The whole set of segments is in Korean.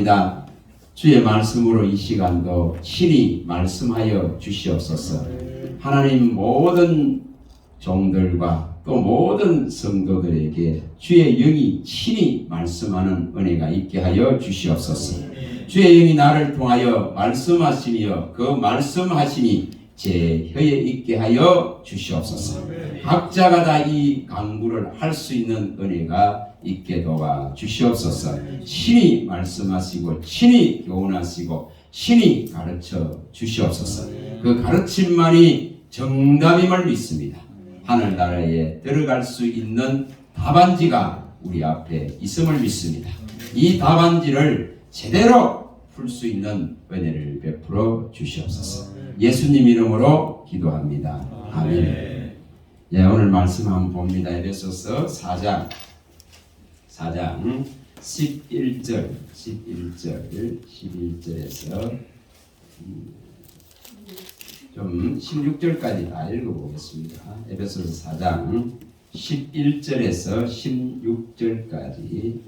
기도합니다. 주의 말씀으로 이 시간도 친히 말씀하여 주시옵소서. 하나님 모든 종들과 또 모든 성도들에게 주의 영이 친히 말씀하는 은혜가 있게 하여 주시옵소서. 주의 영이 나를 통하여 말씀하시며 그 말씀하심이 제 혀에 있게 하여 주시옵소서. 각자가 다 이 강구를 할 수 있는 은혜가 있게 도와 주시옵소서. 친히 말씀하시고 친히 교훈하시고 친히 가르쳐 주시옵소서. 그 가르침만이 정답임을 믿습니다. 하늘나라에 들어갈 수 있는 답안지가 우리 앞에 있음을 믿습니다. 이 답안지를 제대로 풀 수 있는 은혜를 베풀어 주시옵소서. 예수님 이름으로 기도합니다. 아멘. 예, 오늘 말씀 한번 봅니다. 에베소서 4장 11절 11절에서 좀 16절까지 다 읽어보겠습니다. 에베소서 4장 11절에서 16절까지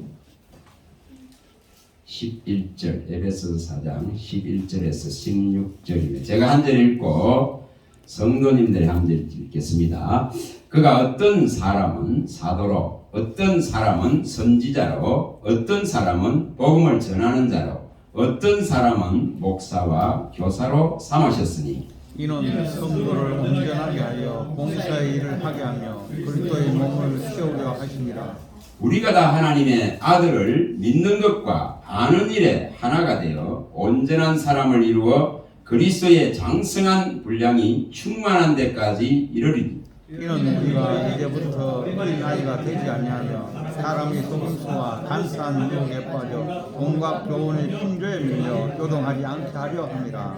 11절 에베소서 4장 11절에서 16절입니다. 제가 한 절 읽고 성도님들이 한 절 읽겠습니다. 그가 어떤 사람은 사도로, 어떤 사람은 선지자로, 어떤 사람은 복음을 전하는 자로, 어떤 사람은 목사와 교사로 삼으셨으니 이는 성도를 온전하게 하여 봉사의 일을 하게 하며 그리스도의 몸을 세우려 하십니다. 우리가 다 하나님의 아들을 믿는 것과 아는 일에 하나가 되어 온전한 사람을 이루어 그리스도의 장성한 분량이 충만한 데까지 이르리니 이는 우리가 이제부터 어린 나이가 되지 아니하며 사람이 소금수와 간사한 유혹에 빠져 온갖 교훈의 풍조에 밀려 요동하지 않게 하려 합니다.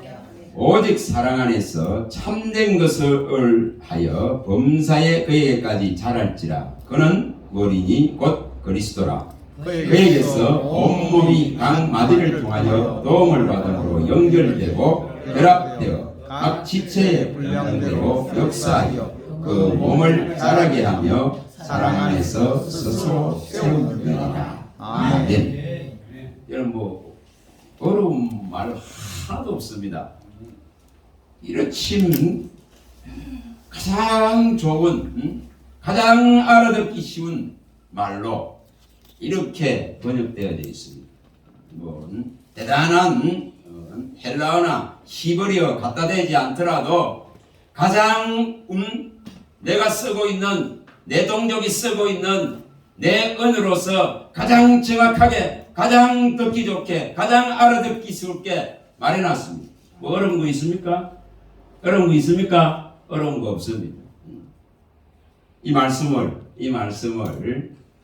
오직 사랑 안에서 참된 것을 하여 범사에 그에게까지 자랄지라. 그는 머리니 곧 그리스도라. 그에게서 온몸이 각 마디를 통하여 도움을 받음으로 연결되고 결합되어 각 지체의 분량대로 역사하여 그 몸을 자라게 하며 사랑 안에서 스스로 세우느니라. 아멘. 여러분 어려운 말 하나도 없습니다. 이렇지만 가장 좋은 가장 알아듣기 쉬운 말로 이렇게 번역되어져 있습니다. 뭐 대단한 헬라어나 히브리어 갖다 대지 않더라도 가장 내가 쓰고 있는 내 동족이 쓰고 있는 내 언어로서 가장 정확하게 가장 듣기 좋게 가장 알아듣기 쉽게 말해놨습니다. 뭐 어려운 거 있습니까? 어려운 거 있습니까? 어려운 거 없습니다. 이 말씀을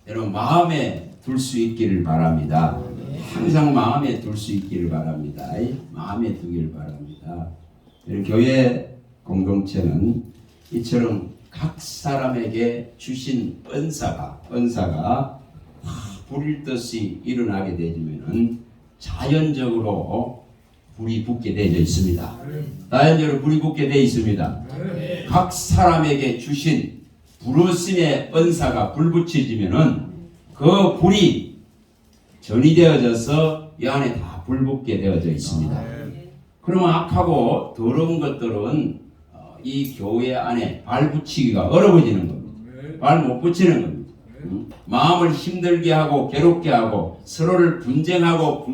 여러분 마음에 둘 수 있기를 바랍니다. 항상 마음에 둘 수 있기를 바랍니다. 마음에 두기를 바랍니다. 교회 공동체는 이처럼 각 사람에게 주신 은사가 불일 듯이 일어나게 되면 자연적으로 불이 붙게 되어 있습니다. 자연적으로 불이 붙게 되어 있습니다. 각 사람에게 주신 부르심의 은사가 불붙여지면은 그 불이 전이되어져서 이 안에 다 불붙게 되어져 있습니다. 그러면 악하고 더러운 것들은 이 교회 안에 발 붙이기가 어려워지는 겁니다. 발 못 붙이는 겁니다. 마음을 힘들게 하고 괴롭게 하고 서로를 분쟁하고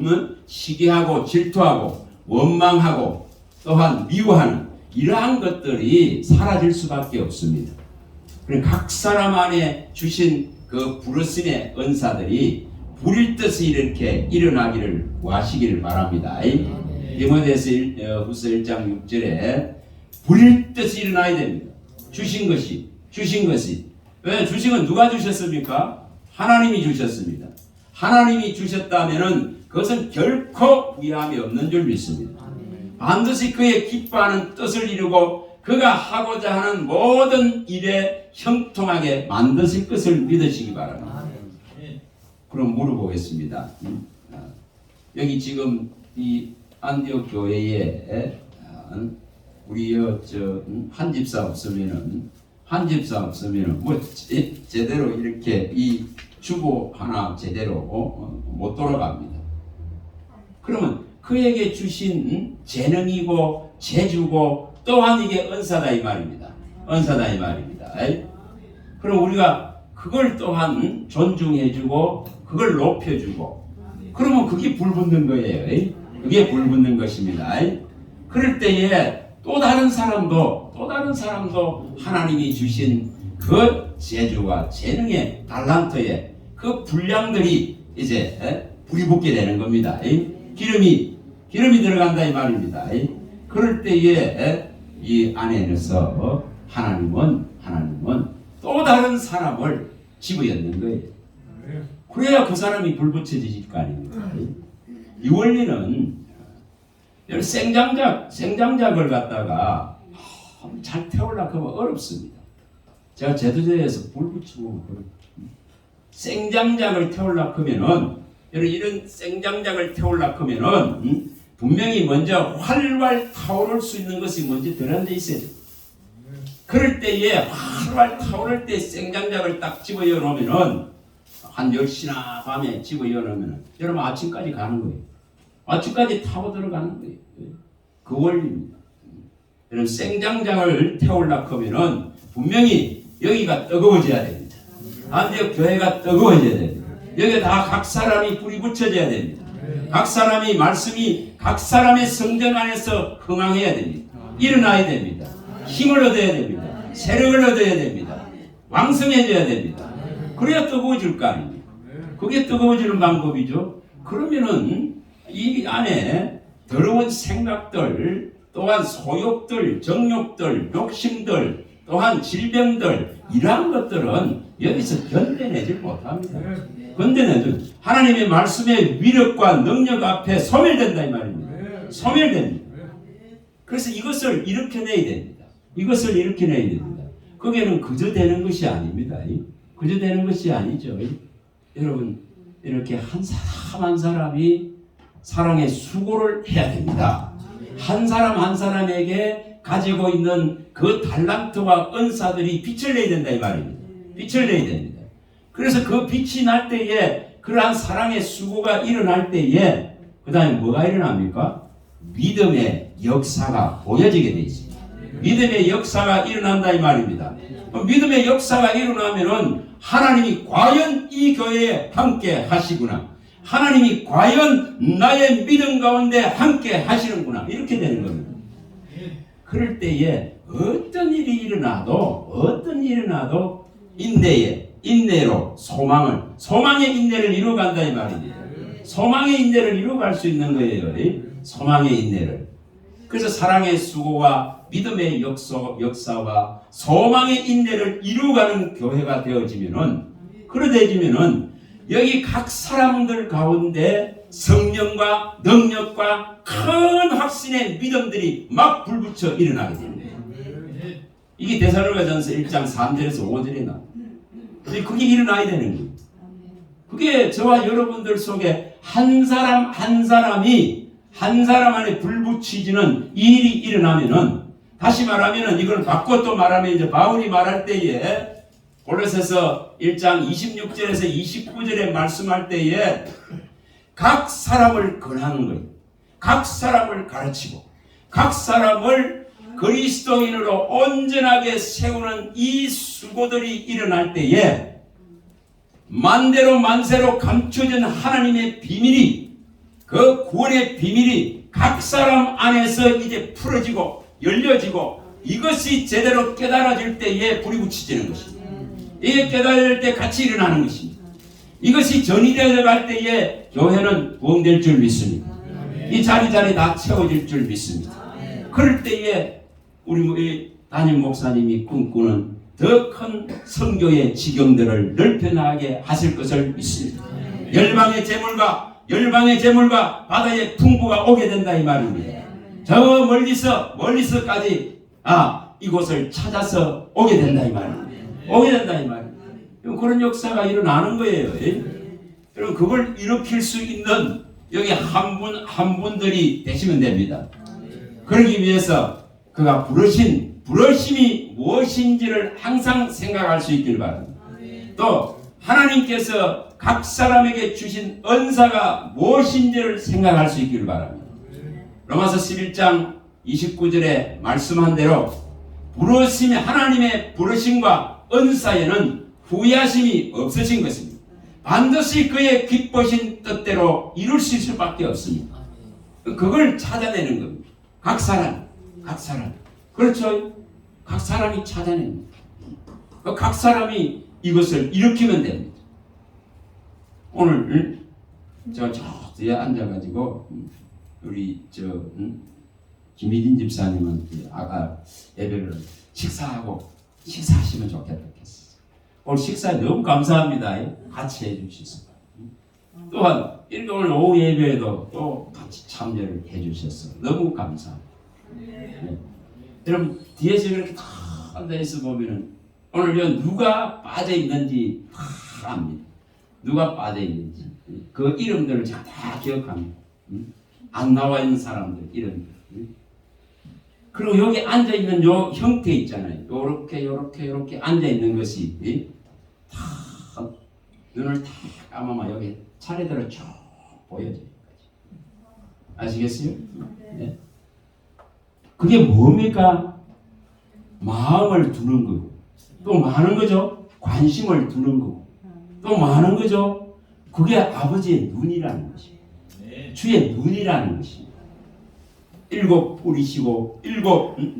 시기하고 질투하고 원망하고 또한 미워하는 이러한 것들이 사라질 수밖에 없습니다. 각 사람 안에 주신 그 부르심의 은사들이 불일 듯이 이렇게 일어나기를 구하시기를 바랍니다. 디모데후서 1장 6절에 불일 듯이 일어나야 됩니다. 주신 것이 왜 주신 건 누가 주셨습니까? 하나님이 주셨습니다. 하나님이 주셨다면은 그것은 결코 부의함이 없는 줄 믿습니다. 반드시 그의 기뻐하는 뜻을 이루고 그가 하고자 하는 모든 일에 형통하게 만드실 것을 믿으시기 바랍니다. 그럼 물어보겠습니다. 여기 지금 이 안디옥 교회에 우리 한 집사 없으면은 뭐 제대로 이렇게 이 주보 하나 제대로 못 돌아갑니다. 그러면 그에게 주신 재능이고 재주고 또한 이게 은사다 이 말입니다. 은사다 이 말입니다. 그럼 우리가 그걸 또한 존중해주고 그걸 높여주고 그러면 그게 불붙는 거예요. 그게 불붙는 것입니다. 그럴 때에 또 다른 사람도 하나님이 주신 그 재주와 재능의 달란트에 그 분량들이 이제 불이 붙게 되는 겁니다. 기름이 들어간다 이 말입니다. 그럴 때에 이 안에서 하나님은 또 다른 사람을 집어넣는 거예요. 그래야 그 사람이 불 붙여지실 거 아닙니까? 이 원리는 생장작을 갖다가 잘 태우려고 하면 어렵습니다. 제가 제도제에서 불 붙이고 생장작을 태우려고 하면은 이런 생장작을 태우려고 하면은 분명히 먼저 활활 타오를 수 있는 것이 먼저 들어앉아 있어야 돼요. 그럴 때에 활활 타오를 때 생장작을 딱 집어여 놓으면은 한 10시나 밤에 집어여 놓으면은 여러분 아침까지 가는 거예요. 아침까지 타고 들어가는 거예요. 그 원리입니다. 여러분 생장작을 태우려고 하면은 분명히 여기가 뜨거워져야 됩니다. 안디옥 교회가 뜨거워져야 됩니다. 여기 다 각 사람이 불이 붙여져야 됩니다. 각 사람이 말씀이 각 사람의 성전 안에서 흥황해야 됩니다. 일어나야 됩니다. 힘을 얻어야 됩니다. 세력을 얻어야 됩니다. 왕성해져야 됩니다. 그래야 뜨거워질 거 아닙니까? 그게 뜨거워지는 방법이죠. 그러면은 이 안에 더러운 생각들, 또한 소욕들, 정욕들, 욕심들, 또한 질병들 이러한 것들은 여기서 견뎌내질 못합니다. 견뎌내죠. 하나님의 말씀의 위력과 능력 앞에 소멸된다 이 말입니다. 소멸됩니다. 그래서 이것을 일으켜내야 됩니다. 이것을 일으켜내야 됩니다. 그게는 그저 되는 것이 아닙니다. 그저 되는 것이 아니죠. 여러분 이렇게 한 사람 한 사람이 사랑의 수고를 해야 됩니다. 한 사람 한 사람에게 가지고 있는 그 달란트와 은사들이 빛을 내야 된다 이 말입니다. 빛을 내야 됩니다. 그래서 그 빛이 날 때에 그러한 사랑의 수고가 일어날 때에 그 다음에 뭐가 일어납니까? 믿음의 역사가 보여지게 되어 있습니다. 믿음의 역사가 일어난다 이 말입니다. 믿음의 역사가 일어나면은 하나님이 과연 이 교회에 함께 하시구나. 하나님이 과연 나의 믿음 가운데 함께 하시는구나. 이렇게 되는 겁니다. 그럴 때에 어떤 일이 일어나도 인내로 소망의 인내를 이루어간다 이 말입니다. 소망의 인내를 이루어갈 수 있는 거예요. 소망의 인내를. 그래서 사랑의 수고와 믿음의 역사와 소망의 인내를 이루어가는 교회가 되어지면은 여기 각 사람들 가운데 성령과 능력과 큰 확신의 믿음들이 막 불붙어 일어나게 됩니다. 이게 데살로니가전서 1장 3절에서 5절에 나옵니다. 그게 일어나야 되는 거예요. 그게 저와 여러분들 속에 한 사람 안에 불붙이지는 일이 일어나면은 다시 말하면은 이걸 바꿔 또 말하면 이제 바울이 말할 때에 골로새서 1장 26절에서 29절에 말씀할 때에 각 사람을 권하는 거예요. 각 사람을 가르치고 각 사람을 그리스도인으로 온전하게 세우는 이 수고들이 일어날 때에 만대로 만세로 감춰진 하나님의 비밀이 그 구원의 비밀이 각 사람 안에서 이제 풀어지고 열려지고 이것이 제대로 깨달아질 때에 불이 붙여지는 것입니다. 이게 깨달을 때 같이 일어나는 것입니다. 이것이 전이되어 갈 때에 교회는 부흥될 줄 믿습니다. 이 자리 다 채워질 줄 믿습니다. 그럴 때에 우리 담임 목사님이 꿈꾸는 더 큰 선교의 지경들을 넓혀나가게 하실 것을 믿습니다. 열방의 재물과 바다의 풍부가 오게 된다 이 말입니다. 저 멀리서까지 이곳을 찾아서 오게 된다 이 말입니다. 오게 된다 이 말입니다. 그런 역사가 일어나는 거예요. 여러분 그걸 일으킬 수 있는 여기 한 분들이 되시면 됩니다. 그러기 위해서 그가 부르심이 무엇인지를 항상 생각할 수 있길 바랍니다. 또 하나님께서 각 사람에게 주신 은사가 무엇인지를 생각할 수 있기를 바랍니다. 로마서 11장 29절에 말씀한 대로 부르심이 하나님의 부르심과 은사에는 후회하심이 없으신 것입니다. 반드시 그의 기쁘신 뜻대로 이룰 수 있을 수밖에 없습니다. 그걸 찾아내는 겁니다. 각 사람. 그렇죠? 각 사람이 찾아냅니다. 각 사람이 이것을 일으키면 됩니다. 오늘 저 뒤에 앉아가지고 우리 김희진 집사님은 아까 예배를 식사하시면 좋겠다 했어요. 오늘 식사 너무 감사합니다. 같이 해주셔서. 또한 이렇게 오늘 오후 예배에도 또 같이 참여를 해주셔서 너무 감사합니다. 네. 여러분 뒤에서 이렇게 다 앉아있어 보면은 오늘 누가 빠져 있는지 다 압니다. 누가 빠져 있는지 그 이름들을 제가 다 기억합니다. 안 나와 있는 사람들 이름들. 그리고 여기 앉아 있는 요 형태 있잖아요. 요렇게 앉아 있는 것이 다 눈을 다 감아만 여기 차례대로 쭉 보여져요. 아시겠어요? 네. 그게 뭡니까? 마음을 두는 거고 또 많은 거죠. 관심을 두는 거고 또 많은 거죠. 그게 아버지의 눈이라는 것입니다. 주의 눈이라는 것입니다. 7 뿔이시고 7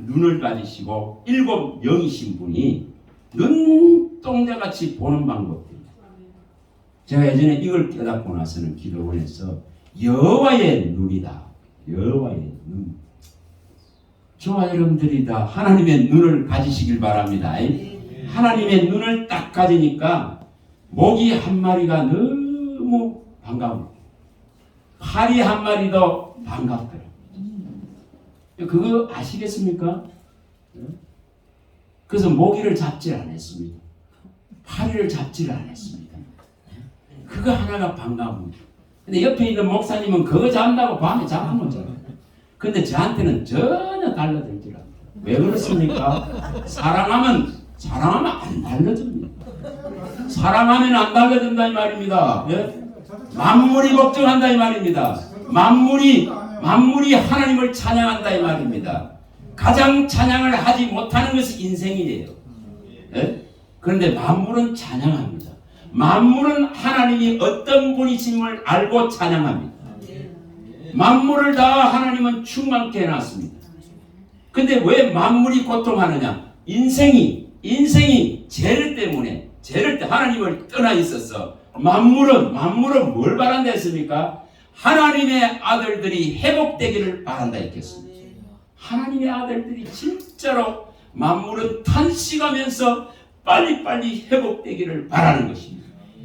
눈을 가지시고 7 명이신 분이 눈동자같이 보는 방법입니다. 제가 예전에 이걸 깨닫고 나서는 기도원에서 여호와의 눈이다. 여호와의 눈. 저와 여러분들이 다 하나님의 눈을 가지시길 바랍니다. 하나님의 눈을 딱 가지니까 모기 한 마리가 너무 반가워. 파리 한 마리도 반갑더라. 그거 아시겠습니까? 그래서 모기를 잡질 않았습니다. 파리를 잡지를 않았습니다. 그거 하나가 반가웁니다. 근데 옆에 있는 목사님은 그거 잡는다고 밤에 잠을 못 자요. 근데 저한테는 전혀 달라들질 않아요. 왜 그렇습니까? 사랑하면 안 달라집니다. 사랑하면 안 달라진다 이 말입니다. 예? 만물이 걱정한다 이 말입니다. 만물이 하나님을 찬양한다 이 말입니다. 가장 찬양을 하지 못하는 것이 인생이에요. 예? 그런데 만물은 찬양합니다. 만물은 하나님이 어떤 분이심을 알고 찬양합니다. 만물을 다 하나님은 충만케 해놨습니다. 근데 왜 만물이 고통하느냐? 인생이 죄를 때문에 하나님을 떠나 있었어. 만물은 뭘 바란다 했습니까? 하나님의 아들들이 회복되기를 바란다 했겠습니다. 하나님의 아들들이 진짜로 만물은 탄식하면서 빨리빨리 회복되기를 바라는 것입니다.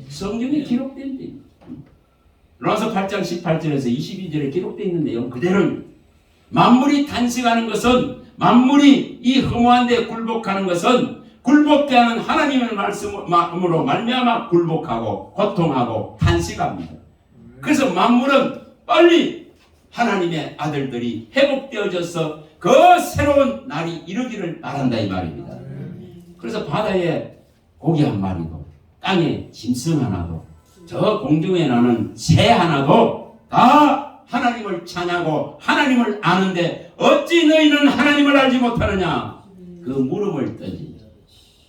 성경에 기록된 데 로마서 8장 18절에서 22절에 기록되어 있는 내용 그대로입니다. 만물이 탄식하는 것은 만물이 이 허무한 데 굴복하는 것은 굴복케 하는 하나님의 말씀으로 말미암아 굴복하고 고통하고 탄식합니다. 그래서 만물은 빨리 하나님의 아들들이 회복되어져서 그 새로운 날이 이르기를 바란다 이 말입니다. 그래서 바다에 고기 한 마리도 땅에 짐승 하나도 저 공중에 나는 새 하나도 다 하나님을 찬양하고 하나님을 아는데 어찌 너희는 하나님을 알지 못하느냐? 그 물음을 던진다.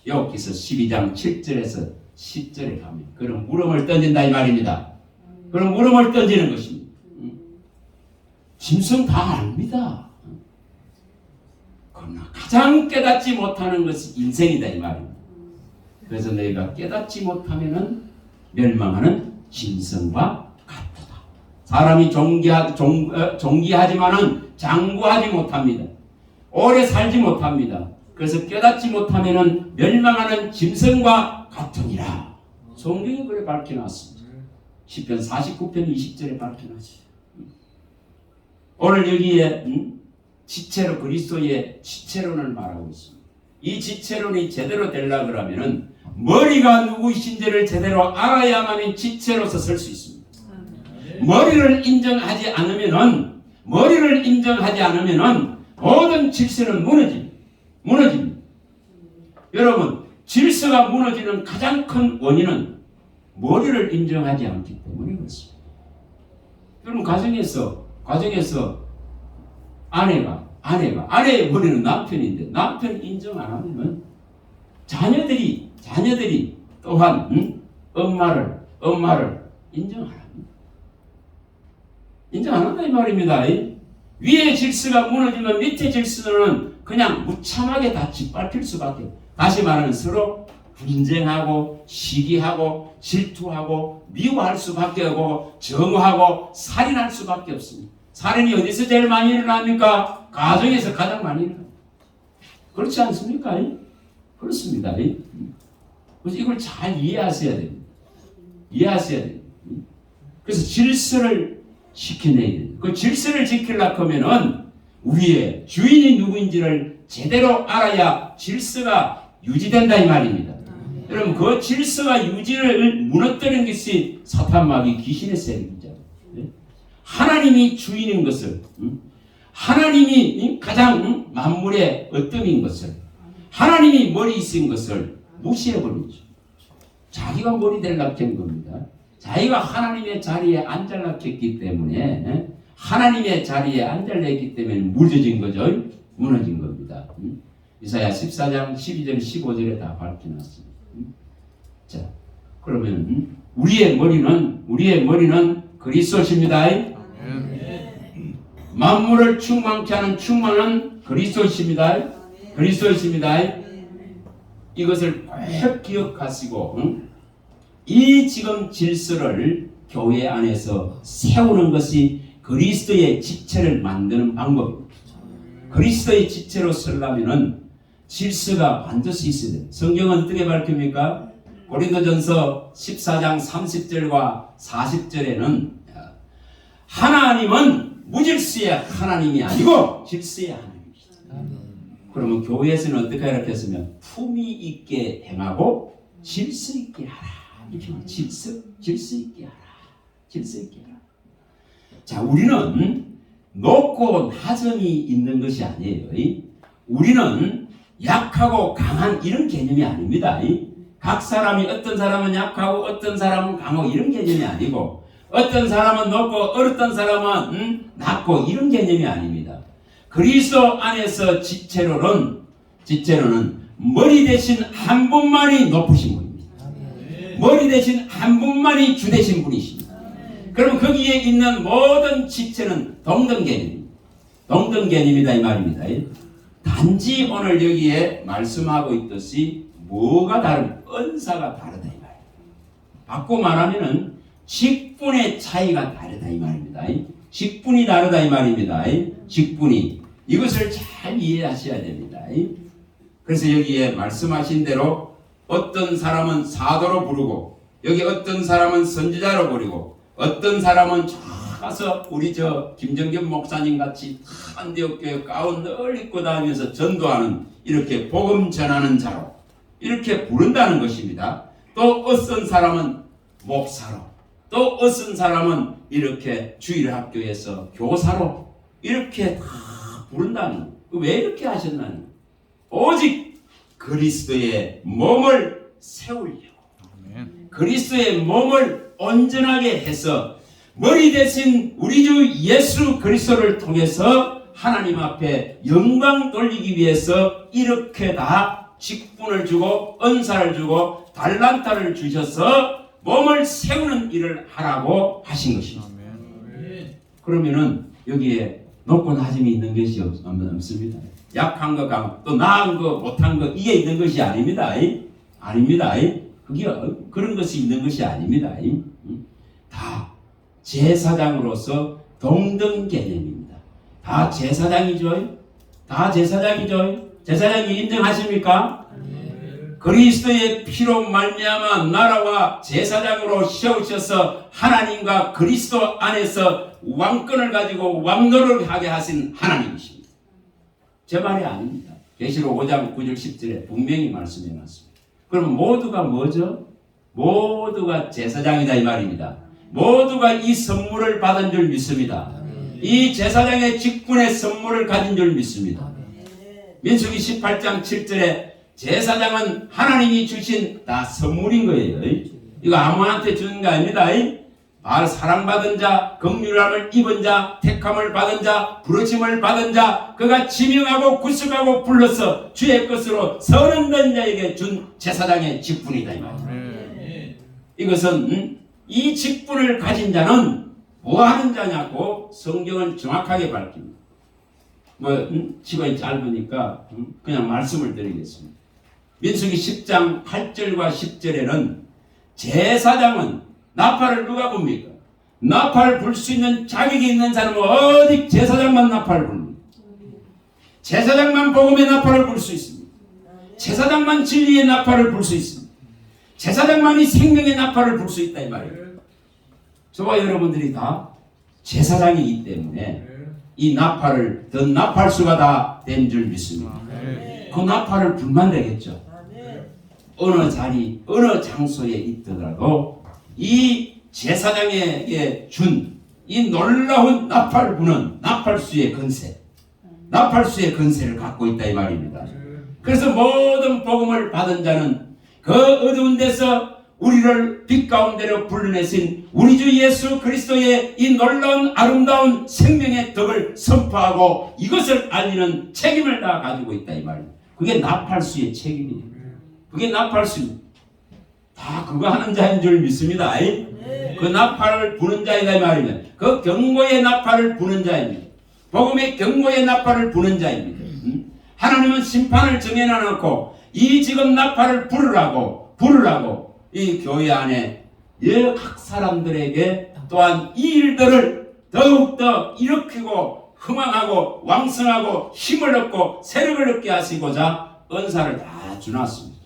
여기서 12장 7절에서 10절에 가면 그런 물음을 던진다 이 말입니다. 그런 물음을 던지는 것입니다. 짐승 다 압니다. 그러나 가장 깨닫지 못하는 것이 인생이다 이 말입니다. 그래서 너희가 깨닫지 못하면은 멸망하는 짐승과 같다. 사람이 존귀하지만은 장구하지 못합니다. 오래 살지 못합니다. 그래서 깨닫지 못하면은 멸망하는 짐승과 같으니라. 성경이 그래 밝혀놨습니다. 시편 49편 20절에 밝혀놨습니다. 오늘 여기에 지체로 그리스도의 지체론을 말하고 있습니다. 이 지체론이 제대로 되려고 하면은 머리가 누구이신지를 제대로 알아야만 지체로서 설 수 있습니다. 머리를 인정하지 않으면은 모든 질서는 무너집니다. 여러분, 질서가 무너지는 가장 큰 원인은 머리를 인정하지 않기 때문에 그렇습니다. 여러분 가정에서 아내의 머리는 남편인데 남편 인정 안 하면 자녀들이 또한 엄마를 인정 안 합니다. 인정 안 한다 이 말입니다. 위의 질서가 무너지면 밑의 질서는 그냥 무참하게 다 짓밟힐 수밖에 없어요. 다시 말하면 서로 분쟁하고 시기하고 질투하고 미워할 수밖에 없고 정오하고 살인할 수밖에 없습니다. 살인이 어디서 제일 많이 일어납니까? 가정에서 가장 많이 일어납니다. 그렇지 않습니까? 그렇습니다. 그래서 이걸 잘 이해하셔야 됩니다. 그래서 질서를 지켜내야 됩니다. 그 질서를 지키려고 하면은 우리의 주인이 누구인지를 제대로 알아야 질서가 유지된다 이 말입니다. 여러분 그 질서와 유지를 무너뜨리는 것이 사탄마귀 귀신의 세력이죠. 하나님이 주인인 것을, 하나님이 가장 만물의 어뜸인 것을, 하나님이 머리이신 것을 무시해버리죠. 자기가 머리 되려고 한 겁니다. 자기가 하나님의 자리에 앉으려고 했기 때문에, 하나님의 자리에 앉으려고 했기 때문에 무너진 거죠. 무너진 겁니다. 이사야 14장 12절 15절에 다 밝혀놨습니다. 자, 그러면 우리의 머리는 그리스도십니다. 만물을 충만케 하는 충만은 그리스도십니다. 이것을 꼭 기억하시고 이 지금 질서를 교회 안에서 세우는 것이 그리스도의 지체를 만드는 방법입니다. 그리스도의 지체로 서려면은 질서가 반드시 있어야 돼요. 성경은 어떻게 밝힙니까? 고린도전서 14장 30절과 40절에는 하나님은 무질서의 하나님이 아니고 질서의 하나님이시다. 그러면 교회에서는 어떻게 이렇게 했으면 품위 있게 행하고 질서 있게 하라. 이렇게 질서 있게 하라. 자, 우리는 높고 낮음이 있는 것이 아니에요. 우리는 약하고 강한 이런 개념이 아닙니다. 각 사람이 어떤 사람은 약하고 어떤 사람은 강하고 이런 개념이 아니고 어떤 사람은 높고 어떤 사람은 낮고 이런 개념이 아닙니다. 그리스도 안에서 지체로는 머리 대신 한 분만이 높으신 분입니다. 머리 대신 한 분만이 주 되신 분이십니다. 그럼 거기에 있는 모든 지체는 동등 개념이다 이 말입니다. 단지 오늘 여기에 말씀하고 있듯이 뭐가 다른 은사가 다르다 이 말이에요. 바꿔 말하면은 직분의 차이가 다르다 이 말입니다. 직분이 다르다 이 말입니다. 직분이 이것을 잘 이해하셔야 됩니다. 그래서 여기에 말씀하신 대로 어떤 사람은 사도로 부르고 여기 어떤 사람은 선지자로 부르고 어떤 사람은 가서 우리 김정겸 목사님 같이 안디옥 교회 가운 늘 입고 다니면서 전도하는 이렇게 복음 전하는 자로 이렇게 부른다는 것입니다. 또 어떤 사람은 목사로 또 어떤 사람은 이렇게 주일학교에서 교사로 이렇게 다 부른다는 거예요. 왜 이렇게 하셨나요? 오직 그리스도의 몸을 세우려고 그리스도의 몸을 온전하게 해서 머리 대신 우리 주 예수 그리스도를 통해서 하나님 앞에 영광 돌리기 위해서 이렇게 다 직분을 주고 은사를 주고 달란트를 주셔서 몸을 세우는 일을 하라고 하신 것입니다. 그러면은 여기에 높고 낮음이 있는 것이 없습니다. 약한 거, 강한 또 나은 거, 못한 거 이게 있는 것이 아닙니다. 아닙니다. 그게 그런 것이 있는 것이 아닙니다. 다 제사장으로서 동등 개념입니다. 다 제사장이죠. 제사장이 인정하십니까? 그리스도의 피로 말미암아 나라와 제사장으로 세우셔서 하나님과 그리스도 안에서 왕권을 가지고 왕노를 하게 하신 하나님이십니다. 제 말이 아닙니다. 계시록 5장 9절 10절에 분명히 말씀해 놨습니다. 그럼 모두가 뭐죠? 모두가 제사장이다 이 말입니다. 모두가 이 선물을 받은 줄 믿습니다. 이 제사장의 직분의 선물을 가진 줄 믿습니다. 민수기 18장 7절에 제사장은 하나님이 주신 다 선물인 거예요. 이거 아무한테 주는 게 아닙니다. 사랑받은 자, 긍휼함을 입은 자, 택함을 받은 자, 부르심을 받은 자, 그가 지명하고 구속하고 불러서 주의 것으로 선언된 자에게 준 제사장의 직분이다 이 말이에요. 이것은 이 직분을 가진 자는 뭐 하는 자냐고 성경은 정확하게 밝힙니다. 시간이 짧으니까 그냥 말씀을 드리겠습니다. 민수기 10장 8절과 10절에는 제사장은 나팔을 누가 붑니까? 나팔을 불 수 있는 자격이 있는 사람은 어디 제사장만 나팔을 붑니다. 제사장만 복음의 나팔을 불 수 있습니다. 제사장만 진리의 나팔을 불 수 있습니다. 제사장만이 생명의 나팔을 불 수 있다 이 말이에요. 저와 여러분들이 다 제사장이기 때문에 이 나팔을 든 나팔수가 다 된 줄 믿습니다. 그 나팔을 불면 되겠죠. 어느 자리 어느 장소에 있더라도 이 제사장에게 준 이 놀라운 나팔 부는 나팔수의 건세, 나팔수의 건세를 갖고 있다 이 말입니다. 그래서 모든 복음을 받은 자는 그 어두운 데서 우리를 빛 가운데로 불러내신 우리 주 예수 그리스도의 이 놀라운 아름다운 생명의 덕을 선포하고 이것을 알리는 책임을 다 가지고 있다 이 말입니다. 그게 나팔수의 책임이에요. 그게 나팔수. 다 그거 하는 자인 줄 믿습니다. 그 나팔을 부는 자이다 이 말이면 그 경고의 나팔을 부는 자입니다. 복음의 경고의 나팔을 부는 자입니다. 하나님은 심판을 정해놔놓고 이 지금 나팔을 부르라고 이 교회 안에 각 사람들에게 또한 이 일들을 더욱더 일으키고 흥왕하고 왕성하고 힘을 얻고 세력을 얻게 하시고자 은사를 다 주놨습니다.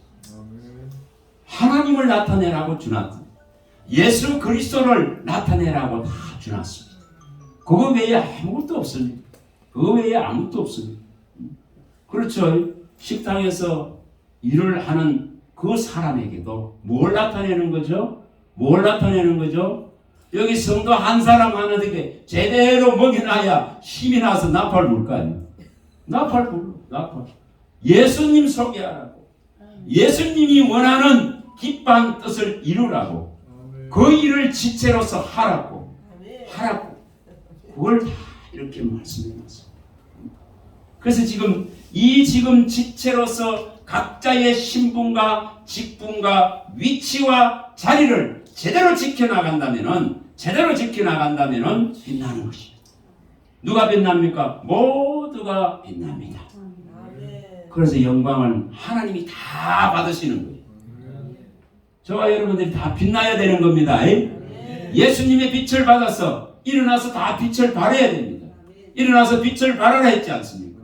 하나님을 나타내라고 주놨습니다. 예수 그리스도를 나타내라고 다 주놨습니다. 그거 외에 아무것도 없습니다. 그거 외에 아무것도 없습니다. 그렇죠. 식당에서 일을 하는 그 사람에게도 뭘 나타내는 거죠? 뭘 나타내는 거죠? 여기 성도 한 사람 하나에게 제대로 먹여놔야 힘이 나서 나팔 불 거 아니에요. 나팔 불러. 나팔. 예수님 소개하라고. 예수님이 원하는 기뻐한 뜻을 이루라고. 그 일을 지체로서 하라고. 그걸 다 이렇게 말씀해 놨어요. 그래서 지금 지체로서 각자의 신분과 직분과 위치와 자리를 제대로 지켜나간다면은 빛나는 것입니다. 누가 빛납니까? 모두가 빛납니다. 그래서 영광은 하나님이 다 받으시는 거예요. 저와 여러분들이 다 빛나야 되는 겁니다. 예수님의 빛을 받아서 일어나서 다 빛을 발해야 됩니다. 일어나서 빛을 발하라 했지 않습니까?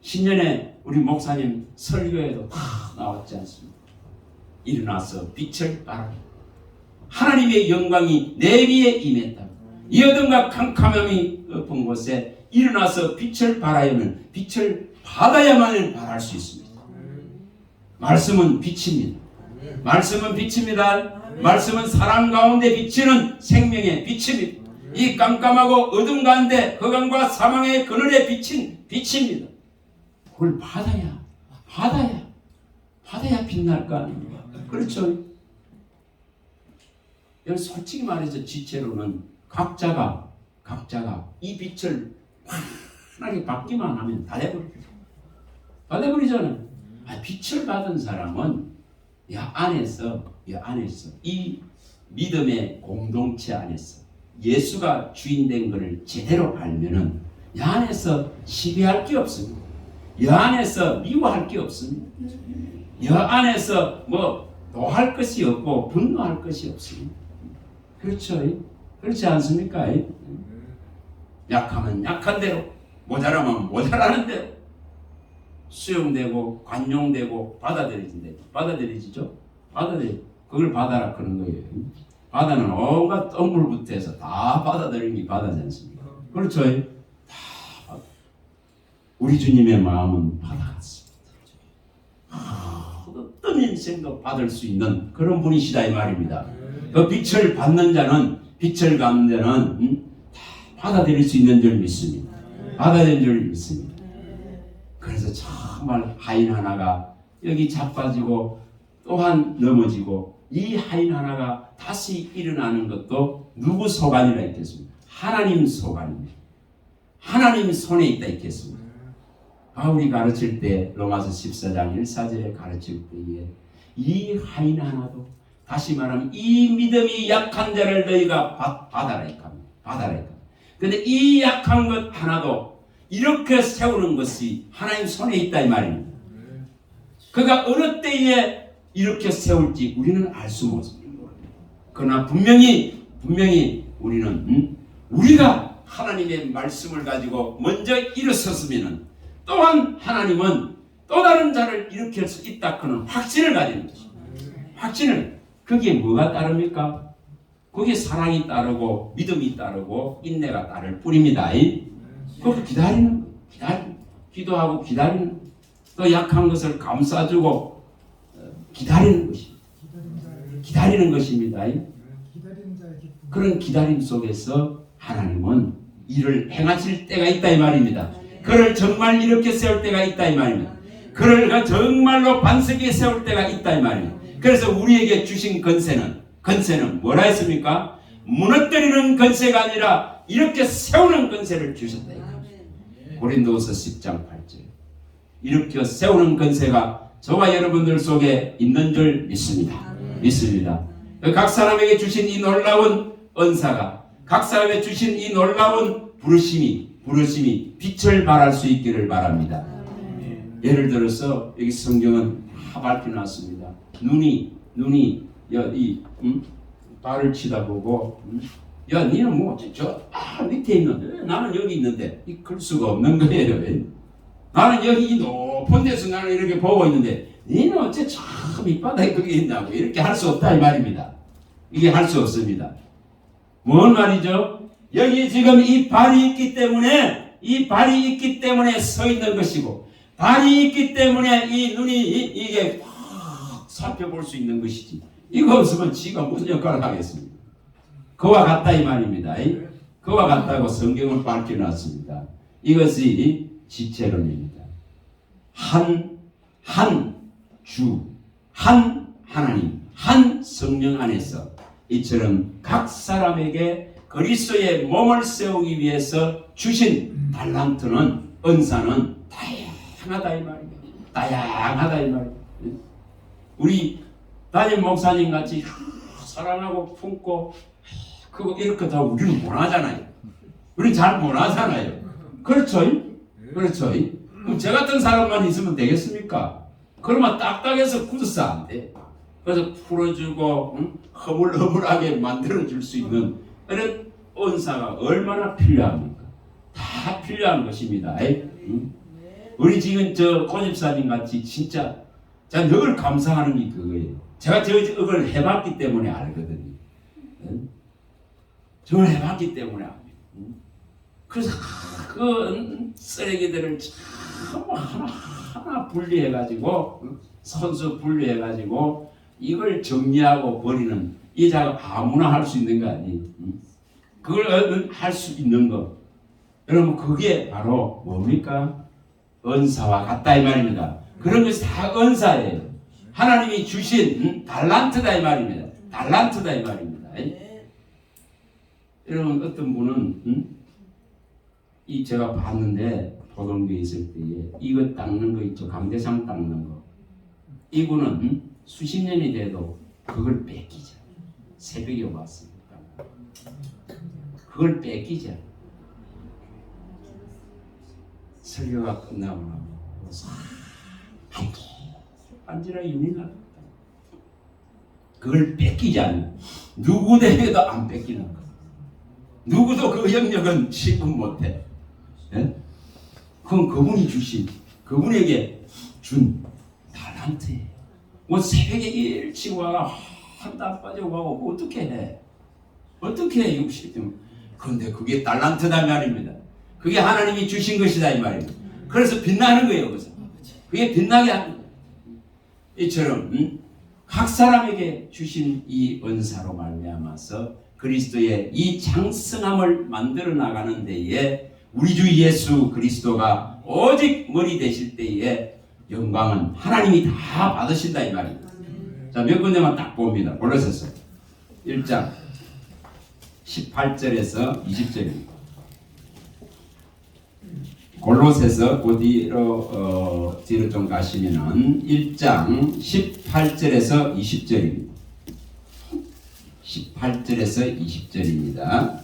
신년에 우리 목사님 설교에도 다 나왔지 않습니까? 일어나서 빛을 발하라. 하나님의 영광이 내 위에 임했다. 이 어둠과 캄캄함이 엎은 곳에 일어나서 빛을 발하여면 빛을 받아야만 발할 수 있습니다. 말씀은 빛입니다. 말씀은 빛입니다. 말씀은 사람 가운데 비치는 생명의 빛입니다. 이 깜깜하고 어둠 가운데 흑암과 사망의 그늘에 비친 빛입니다. 그걸 받아야 빛날 거 아닙니까? 그렇죠. 여기 솔직히 말해서 지체로는 각자가 이 빛을 환하게 받기만 하면 다 돼버리잖아요. 빛을 받은 사람은 이 안에서 이 믿음의 공동체 안에서 예수가 주인된 것을 제대로 알면은 이 안에서 시비할 게 없습니다. 이 안에서 미워할 게 없습니다. 이 안에서 노할 것이 없고 분노할 것이 없습니다. 그렇죠? 그렇지 않습니까? 약하면 약한 대로, 모자라면 모자라는 대로 수용되고 관용되고 받아들이지죠. 그걸 받아라 그런 거예요. 바다는 온갖 똥물부터 해서 다 받아들이는 게 바다지 않습니까? 그렇죠? 다 우리 주님의 마음은 바다 같습니다. 어떤 인생도 받을 수 있는 그런 분이시다 이 말입니다. 그 빛을 받는 자는 다 받아들일 수 있는 줄 믿습니다. 받아들일 줄 믿습니다. 그래서 정말 하인 하나가 여기 자빠지고 또한 넘어지고 이 하인 하나가 다시 일어나는 것도 누구 소관이라 있겠습니까? 하나님 소관입니다. 하나님 손에 있다 있겠습니다. 바울이 가르칠 때 로마서 14장 1,4절에 가르칠 때에 이 하인 하나도 다시 말하면 이 믿음이 약한 자를 너희가 받아라 이겁니다. 받아라 이겁니다. 근데 이 약한 것 하나도 이렇게 세우는 것이 하나님 손에 있다 이 말입니다. 그가 어느 때에 이렇게 세울지 우리는 알 수 없습니다. 그러나 분명히 우리는 우리가 하나님의 말씀을 가지고 먼저 일어섰으면 또한 하나님은 또 다른 자를 일으킬 수 있다 그는 확신을 가지는 것입니다. 확신을. 거기에 뭐가 따릅니까? 거기에 사랑이 따르고 믿음이 따르고 인내가 따를 뿐입니다. 그것도 기다리는 거. 기도하고 기다리는 거. 또 약한 것을 감싸주고 기다리는 것입니다. 기다리는 것입니다. 그런 기다림 속에서 하나님은 일을 행하실 때가 있다 이 말입니다. 그를 정말 이렇게 세울 때가 있다 이 말입니다. 그를 정말로 반석에 세울 때가 있다 이 말입니다. 그래서 우리에게 주신 건세는 뭐라 했습니까? 무너뜨리는 건세가 아니라 이렇게 세우는 건세를 주셨다. 고린도후서 10장 8절. 이렇게 세우는 건세가 저와 여러분들 속에 있는 줄 믿습니다. 각 사람에게 주신 이 놀라운 은사가, 각 사람에게 주신 이 놀라운 부르심이 빛을 발할 수 있기를 바랍니다. 예를 들어서 여기 성경은 다 밝혀놨습니다. 눈이 발을 치다보고 야 니는 뭐 저 밑에 있는데 나는 여기 있는데 그럴 수가 없는 거예요. 나는 여기 이 높은 데서 나는 이렇게 보고 있는데 니는 어째 저 밑바닥에 그게 있냐고 이렇게 할 수 없다 이 말입니다. 이게 할 수 없습니다. 뭔 말이죠? 여기 지금 이 발이 있기 때문에 서 있는 것이고 발이 있기 때문에 이 눈이 이게 확 살펴볼 수 있는 것이지. 이거 없으면 지가 무슨 역할을 하겠습니까? 그와 같다 이 말입니다. 그와 같다고 성경을 밝혀놨습니다. 이것이 지체론입니다. 한 주, 한 하나님, 한 성령 안에서 이처럼 각 사람에게 그리스도의 몸을 세우기 위해서 주신 달란트는 은사는 다양하다 이 말입니다. 다양하다 이 말입니다. 우리 담임 목사님 같이 사랑하고 품고 그거 이렇게 다 우리는 못하잖아요. 우리는 잘 못하잖아요. 그렇죠? 그럼 저 같은 사람만 있으면 되겠습니까? 그러면 딱딱해서 굳어서 안 돼. 그래서 풀어주고 허물허물하게 만들어줄 수 있는 이런 은사가 얼마나 필요합니까? 다 필요한 것입니다. 우리 지금 저 고집사님 같이 진짜 제가 늘 감사하는 게 그거예요. 제가 저걸 해봤기 때문에 알거든요. 저걸 해봤기 때문에 압니다. 그래서 그 쓰레기들을 참 하나 분리해가지고 선수 분리해가지고 이걸 정리하고 버리는 이 작업 아무나 할 수 있는 거 아니에요. 그걸 할 수 있는 거. 여러분 그게 바로 뭡니까? 은사와 같다 이 말입니다. 그런 것이 다 은사예요. 하나님이 주신 달란트다 이 말입니다. 달란트다 이 말입니다. 여러분 어떤 분은 이 제가 봤는데 포동교에 있을 때에 이거 닦는 거 있죠. 강대상 닦는 거. 이분은 수십 년이 돼도 그걸 뺏기죠. 새벽에 왔습니다. 그걸 뺏기죠. 설교가 끝나고 나면 반지라 윤이 났다. 그걸 뺏기지 않는 누구에게도 안 뺏기는 거. 누구도 그 영역은 취급 못해. 예? 그건 그분이 주신 그분에게 준 달란트예요. 뭐 새벽에 일찍 와가 한땀 빠지고 가고 어떻게 해? 어떻게 해? 60점. 그런데 그게 달란트다 말입니다. 그게 하나님이 주신 것이다 이 말입니다. 그래서 빛나는 거예요. 그래서 그게 빛나게 하는 거예요. 이처럼 각 사람에게 주신 이 은사로 말미암아서 그리스도의 이 장성함을 만들어 나가는 데에 우리 주 예수 그리스도가 오직 머리 되실 때에 영광은 하나님이 다 받으신다 이 말입니다. 자, 몇 군데만 딱 봅니다. 골로새서 1장 18절에서 20절입니다. 골로새서 그 뒤로 좀 가시면은 1장 18절에서 20절입니다. 18절에서 20절입니다.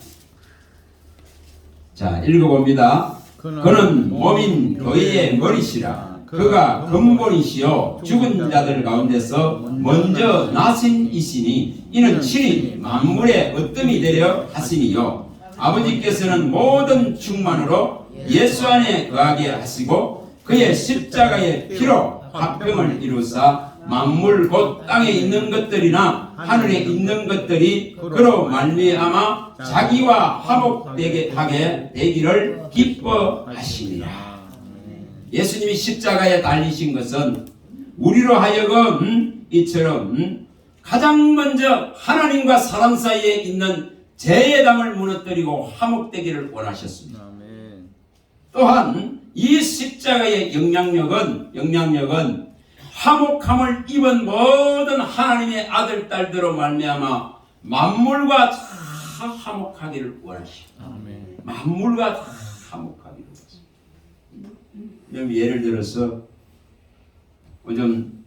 자, 읽어봅니다. 그는 몸인 교회의 머리시라. 그가 근본이시요 죽은 자들 가운데서 먼저 나신 이시니 이는 친히 만물의 으뜸이 되려 하시니요. 아버지께서는 모든 충만으로 예수 안에 거하게 하시고 그의 십자가의 피로 화평을 이루사 만물 곧 땅에 있는 것들이나 하늘에 있는 것들이 그로 말미암아 자기와 화목되게 하게 되기를 기뻐하시니라. 예수님이 십자가에 달리신 것은 우리로 하여금 이처럼 가장 먼저 하나님과 사람 사이에 있는 죄의 담을 무너뜨리고 화목되기를 원하셨습니다. 또한 이 십자가의 영향력은 화목함을 입은 모든 하나님의 아들 딸들로 말미암아 만물과 다 화목하기를 원하십니다. 만물과 다 화목하기를 원하십니다. 예를 들어서 요즘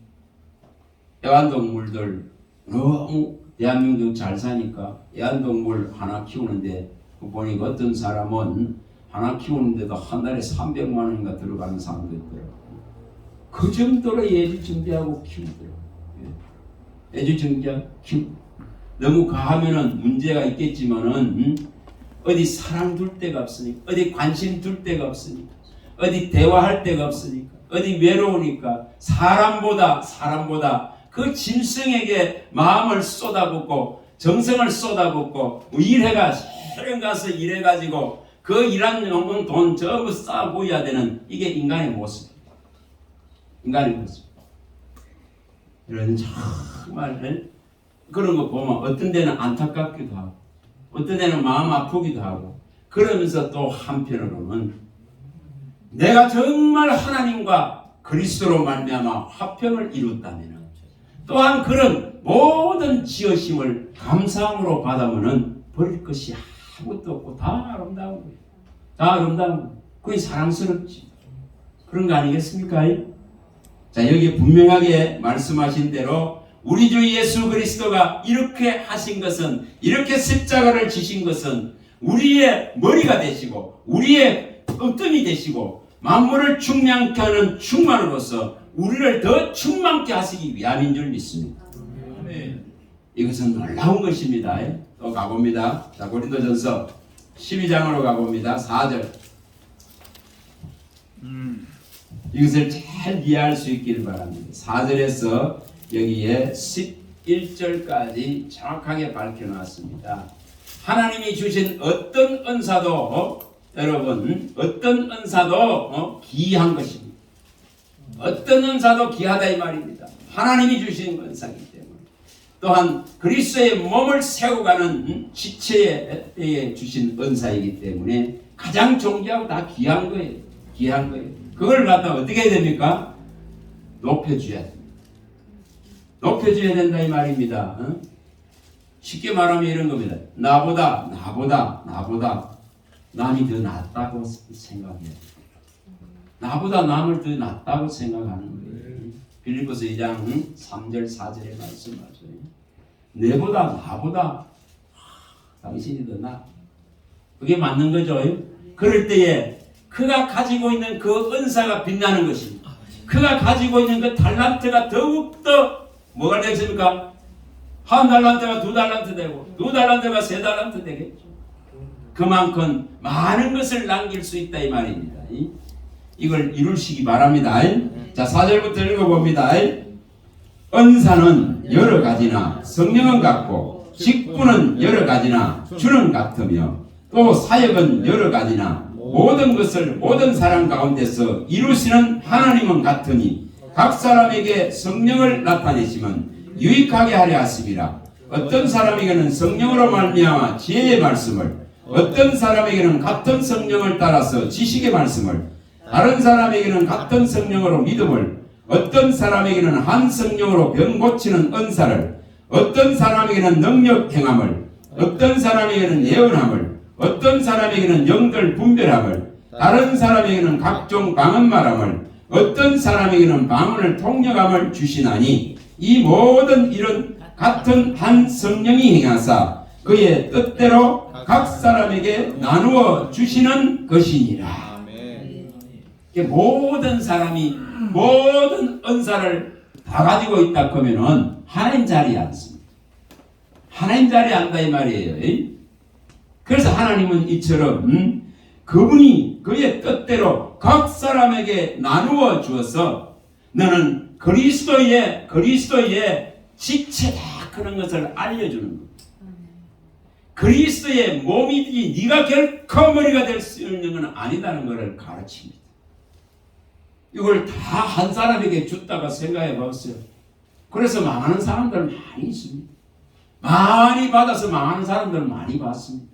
애완동물들 너무 대한민국 잘 사니까 애완동물 하나 키우는데 보니까 어떤 사람은 하나 키우는데도 한 달에 300만 원인가 들어가는 사람도 있더라고요. 그 정도로 애지중지하고 키우더라고요. 애지중지하고 키우고 너무 가하면은 문제가 있겠지만은 어디 사랑 둘 데가 없으니까, 어디 관심 둘 데가 없으니까, 어디 대화할 데가 없으니까, 어디 외로우니까 사람보다 그 짐승에게 마음을 쏟아붓고 정성을 쏟아붓고 일해가 해령 가서 일해가지고 그 일한 돈 전부 쌓아 보여야 되는 이게 인간의 모습. 인간의 모습. 이런 정말 그런 거 보면 어떤 데는 안타깝기도 하고 어떤 데는 마음 아프기도 하고 그러면서 또 한편으로는 내가 정말 하나님과 그리스도로 말미암아 화평을 이뤘다면 또한 그런 모든 지으심을 감사함으로 받으면 버릴 것이 아무것도 없고 다 아름다운 거예요. 다 아름다운 거예요. 그게 사랑스럽지. 그런 거 아니겠습니까? 자, 여기 분명하게 말씀하신 대로 우리 주 예수 그리스도가 이렇게 하신 것은, 이렇게 십자가를 지신 것은 우리의 머리가 되시고 우리의 으뜸이 되시고 만물을 충만케 하는 충만으로서 우리를 더 충만케 하시기 위함인 줄 믿습니다. 이것은 놀라운 것입니다. 또 가봅니다. 자, 고린도전서 12장으로 가봅니다. 4절. 이것을 잘 이해할 수 있기를 바랍니다. 4절에서 여기에 11절까지 정확하게 밝혀놨습니다. 하나님이 주신 어떤 은사도 여러분 어떤 은사도 귀한 것입니다. 어떤 은사도 귀하다 이 말입니다. 하나님이 주신 은사이기 때문에. 또한 그리스도의 몸을 세워가는 지체에 주신 은사이기 때문에 가장 존귀하고 다 귀한 거예요. 귀한 거예요. 그걸 갖다 어떻게 해야 됩니까? 높여줘야 됩니다. 높여줘야 된다 이 말입니다. 쉽게 말하면 이런 겁니다. 나보다 남이 더 낫다고 생각해요. 나보다 남을 더 낫다고 생각하는 거예요. 빌립보서 2장 3절 4절에 말씀하죠. 나보다 당신이 더 나. 그게 맞는 거죠. 그럴 때에 그가 가지고 있는 그 은사가 빛나는 것입니다. 그가 가지고 있는 그 달란트가 더욱더 뭐가 되겠습니까? 한 달란트가 두 달란트 되고 두 달란트가 세 달란트 되겠죠. 그만큼 많은 것을 남길 수 있다 이 말입니다. 이걸 이루시기 바랍니다. 자, 4절부터 읽어봅니다. 은사는 여러 가지나 성령은 같고 직분은 여러 가지나 주는 같으며 또 사역은 여러 가지나 모든 것을 모든 사람 가운데서 이루시는 하나님은 같으니 각 사람에게 성령을 나타내시면 유익하게 하려 하심이라. 어떤 사람에게는 성령으로 말미암아 지혜의 말씀을, 어떤 사람에게는 같은 성령을 따라서 지식의 말씀을, 다른 사람에게는 같은 성령으로 믿음을, 어떤 사람에게는 한 성령으로 병 고치는 은사를, 어떤 사람에게는 능력 행함을, 어떤 사람에게는 예언함을, 어떤 사람에게는 영들 분별함을, 다른 사람에게는 각종 방언 말함을, 어떤 사람에게는 방언을 통역함을 주시나니 이 모든 일은 같은 한 성령이 행하사 그의 뜻대로 각 사람에게 나누어 주시는 것이니라. 모든 사람이 모든 은사를 다 가지고 있다 그러면은 하나님 자리에 앉습니다. 하나님 자리에 앉다 이 말이에요. 그래서 하나님은 이처럼 그분이 그의 뜻대로 각 사람에게 나누어 주어서 너는 그리스도의 지체다 그런 것을 알려주는 겁니다. 그리스도의 몸이지 네가 결코 머리가 될 수 있는 것은 아니다는 것을 가르칩니다. 이걸 다 한 사람에게 줬다가 생각해 봤어요. 그래서 망하는 사람들 많이 있습니다. 많이 받아서 망하는 사람들 많이 봤습니다.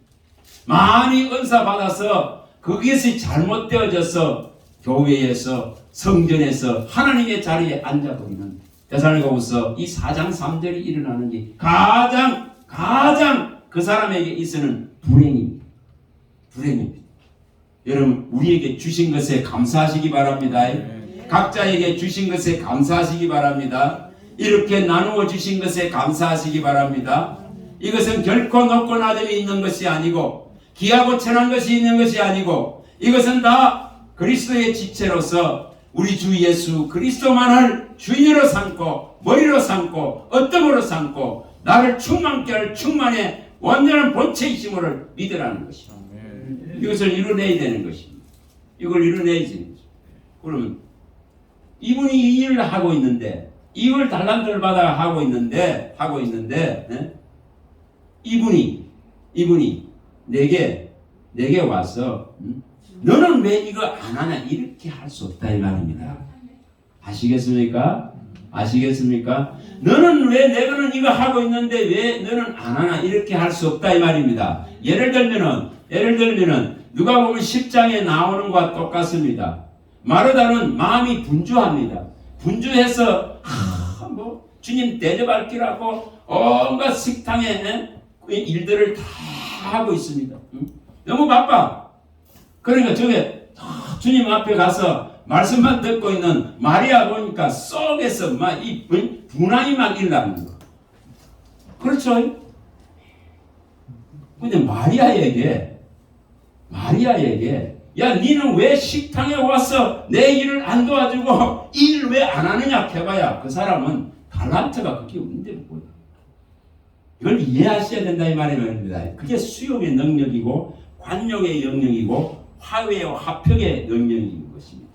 많이 은사 받아서 그것이 잘못되어져서 교회에서 성전에서 하나님의 자리에 앉아버리는 데살로니가후서 이 4장 3절이 일어나는 게 가장 그 사람에게 있어는 불행입니다. 불행입니다. 여러분 우리에게 주신 것에 감사하시기 바랍니다. 각자에게 주신 것에 감사하시기 바랍니다. 이렇게 나누어 주신 것에 감사하시기 바랍니다. 이것은 결코 높고 낮음이 있는 것이 아니고 귀하고 천한 것이 있는 것이 아니고 이것은 다 그리스도의 지체로서 우리 주 예수 그리스도만을 주인으로 삼고 머리로 삼고 어뜸으로 삼고 나를 충만케 할 충만의 완전한 본체이심을 믿으라는 것입니다. 이것을 이뤄내야 되는 것입니다. 이걸 이뤄내야 되는 것입니다. 그러면 이분이 이 일을 하고 있는데 이걸 달란트를 받아 하고 있는데 네? 이분이 내게 와서 너는 왜 이거 안 하냐 이렇게 할 수 없다 이 말입니다. 아시겠습니까? 너는 왜 내가는 이거 하고 있는데 왜 너는 안 하나 이렇게 할 수 없다 이 말입니다. 예를 들면은 누가 보면 10장에 나오는 것과 똑같습니다. 마르다는 마음이 분주합니다. 분주해서 주님 대접할기라고 온갖 식당에 일들을 다 하고 있습니다. 너무 바빠. 그러니까 저게 주님 앞에 가서 말씀만 듣고 있는 마리아 보니까 속에서 막 이 분함이 막 일어나는 거. 그렇죠? 근데 마리아에게 야 니는 왜 식당에 와서 내 일을 안 도와주고 일 왜 안 하느냐 해봐야 그 사람은 달란트가 그게 없는데 뭐야. 이걸 이해하셔야 된다 이 말입니다. 그게 수용의 능력이고 관용의 영역이고 화해와 화평의 영역인 것입니다.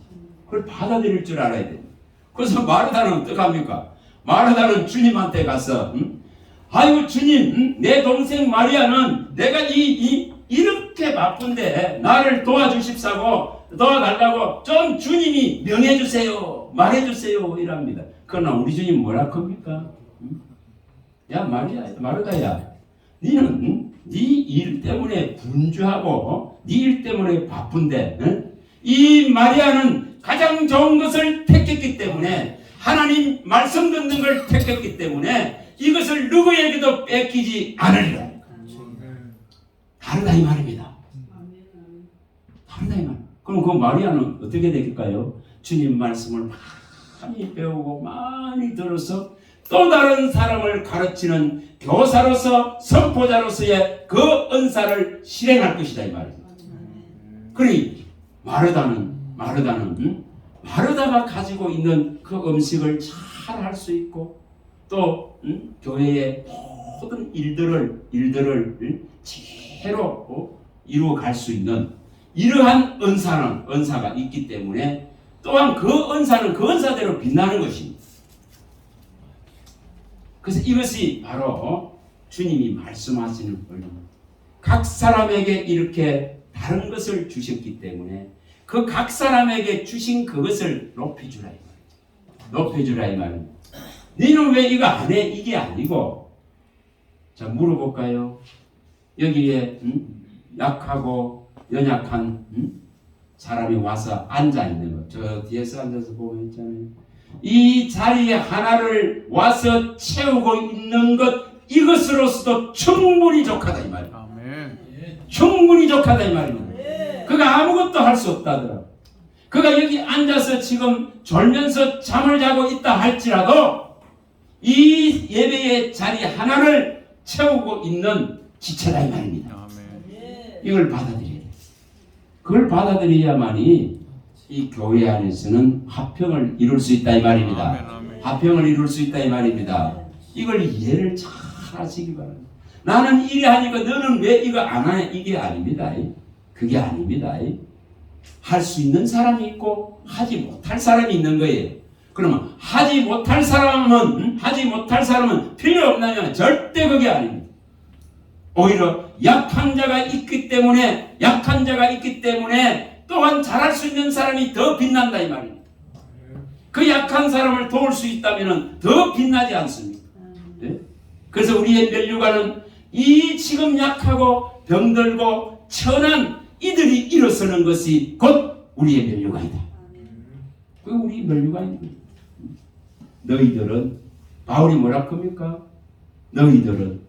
그걸 받아들일 줄 알아야 됩니다. 그래서 마르다는 어떡합니까? 마르다는 주님한테 가서 아이고 주님 내 동생 마리아는 내가 이렇게 바쁜데 나를 도와주십사고 도와달라고 좀 주님이 명해주세요 말해주세요 이랍니다. 그러나 우리 주님 뭐라 합니까? 야 마르다야 니는 네 일 때문에 분주하고 네 일 때문에 바쁜데 이 마리아는 가장 좋은 것을 택했기 때문에 하나님 말씀 듣는 걸 택했기 때문에 이것을 누구에게도 뺏기지 않으리라. 다르다 이 말입니다. 다르다 이 말. 그럼 그 마리아는 어떻게 될까요? 주님 말씀을 많이 배우고 많이 들어서 또 다른 사람을 가르치는 교사로서 선포자로서의 그 은사를 실행할 것이다 이 말입니다. 그러니 마르다가 가지고 있는 그 음식을 잘 할 수 있고 또 교회의 모든 일들을 제대로 이루어갈 수 있는 이러한 은사가 있기 때문에 또한 그 은사는 그 은사대로 빛나는 것입니다. 그래서 이것이 바로 주님이 말씀하시는 권리입니다. 각 사람에게 이렇게 다른 것을 주셨기 때문에 그 각 사람에게 주신 그것을 높여주라 이 말이죠. 높여주라 이 말입니다. 너는 왜 이거 안 해? 이게 아니고 자 물어볼까요? 여기에 약하고 연약한 사람이 와서 앉아 있는 거. 저 뒤에서 앉아서 보면 있잖아요. 이 자리 하나를 와서 채우고 있는 것 이것으로서도 충분히 족하다 이 말이에요. 아멘. 충분히 족하다 이 말입니다. 그가 아무것도 할 수 없다더라. 그가 여기 앉아서 지금 졸면서 잠을 자고 있다 할지라도 이 예배의 자리 하나를 채우고 있는 지체다 이 말입니다. 아멘. 이걸 받아들여야 돼요. 그걸 받아들여야만이 이 교회 안에서는 화평을 이룰 수 있다 이 말입니다. 아멘, 아멘. 화평을 이룰 수 있다 이 말입니다. 이걸 이해를 잘 하시기 바랍니다. 나는 이래 하니까 너는 왜 이거 안 하냐 이게 아닙니다. 그게 아닙니다. 할 수 있는 사람이 있고 하지 못할 사람이 있는 거예요. 그러면 하지 못할 사람은 필요 없나요? 절대 그게 아닙니다. 오히려 약한 자가 있기 때문에 또한 잘할 수 있는 사람이 더 빛난다 이 말입니다. 그 약한 사람을 도울 수 있다면 더 빛나지 않습니까? 네? 그래서 우리의 면류관은 이 지금 약하고 병들고 천한 이들이 일어서는 것이 곧 우리의 면류관이다. 그 우리 면류관입니다. 너희들은 바울이 뭐라 합니까? 너희들은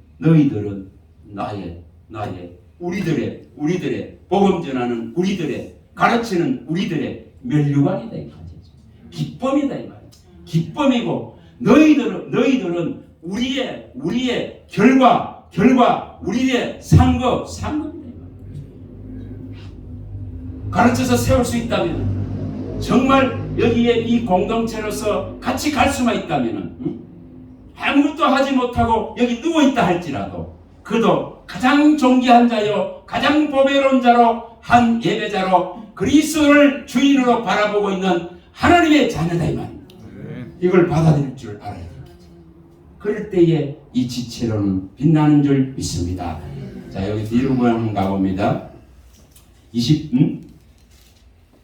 나의 우리들의 복음 전하는 우리들의 가르치는 우리들의 면류관이다 이 말이죠. 기쁨이다 이 말이죠. 기쁨이고 너희들은 우리의 결과 우리의 상급이다 이 말이죠. 가르쳐서 세울 수 있다면 정말 여기에 이 공동체로서 같이 갈 수만 있다면 아무것도 하지 못하고 여기 누워있다 할지라도 그도 가장 존귀한 자요 가장 보배로운 자로 한 예배자로 그리스도를 주인으로 바라보고 있는 하나님의 자녀다 이 말입니다. 이걸 받아들일 줄 알아야 됩니다. 그럴 때에 이 지체로는 빛나는 줄 믿습니다. 자 여기 뒤로 한번 가봅니다.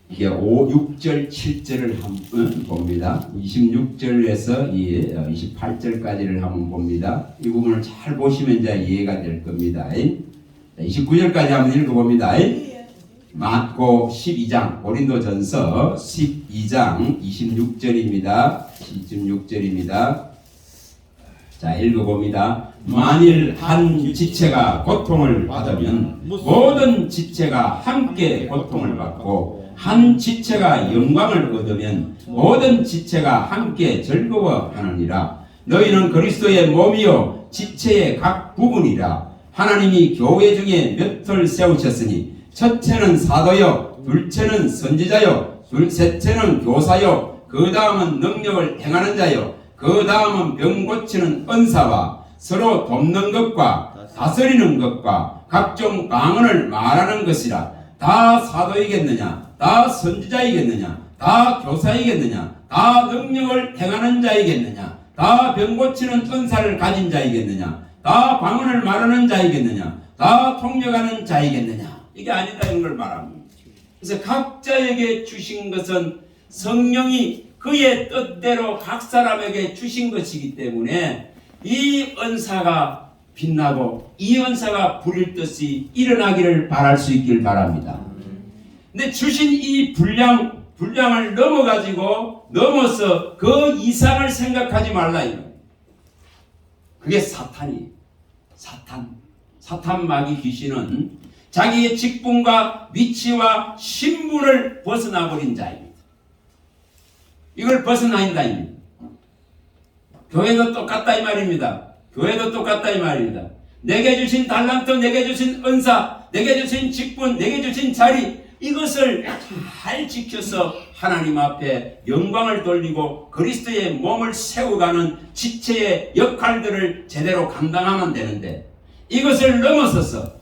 이게 6절 7절을 한번 봅니다. 26절에서 28절까지를 한번 봅니다. 이 부분을 잘 보시면 이제 이해가 될 겁니다. 29절까지 한번 읽어봅니다. 마고 12장 고린도전서 12장 26절입니다. 26절입니다. 자 읽어봅니다. 만일 한 지체가 고통을 받으면 모든 지체가 함께 고통을 받고 한 지체가 영광을 얻으면 모든 지체가 함께 즐거워하느니라. 너희는 그리스도의 몸이요 지체의 각 부분이라. 하나님이 교회 중에 몇을 세우셨으니 첫째는 사도요 둘째는 선지자요 셋째는 교사요 그 다음은 능력을 행하는 자요 그 다음은 병 고치는 은사와 서로 돕는 것과 다스리는 것과 각종 방언을 말하는 것이라. 다 사도이겠느냐? 다 선지자이겠느냐? 다 교사이겠느냐? 다 능력을 행하는 자이겠느냐? 다 병 고치는 은사를 가진 자이겠느냐? 다 방언을 말하는 자이겠느냐? 다 통역하는 자이겠느냐? 이게 아니다 이런 걸 말합니다. 그래서 각자에게 주신 것은 성령이 그의 뜻대로 각 사람에게 주신 것이기 때문에 이 은사가 빛나고 이 은사가 부릴 듯이 일어나기를 바랄 수 있길 바랍니다. 근데 주신 이 분량을 넘어서 그 이상을 생각하지 말라 이거. 그게 사탄이에요. 사탄 마귀 귀신은 자기의 직분과 위치와 신분을 벗어나버린 자입니다. 이걸 벗어나인다 입니다. 교회도 똑같다 이 말입니다. 내게 주신 달란트, 내게 주신 은사, 내게 주신 직분, 내게 주신 자리 이것을 잘 지켜서 하나님 앞에 영광을 돌리고 그리스도의 몸을 세워가는 지체의 역할들을 제대로 감당하면 되는데 이것을 넘어서서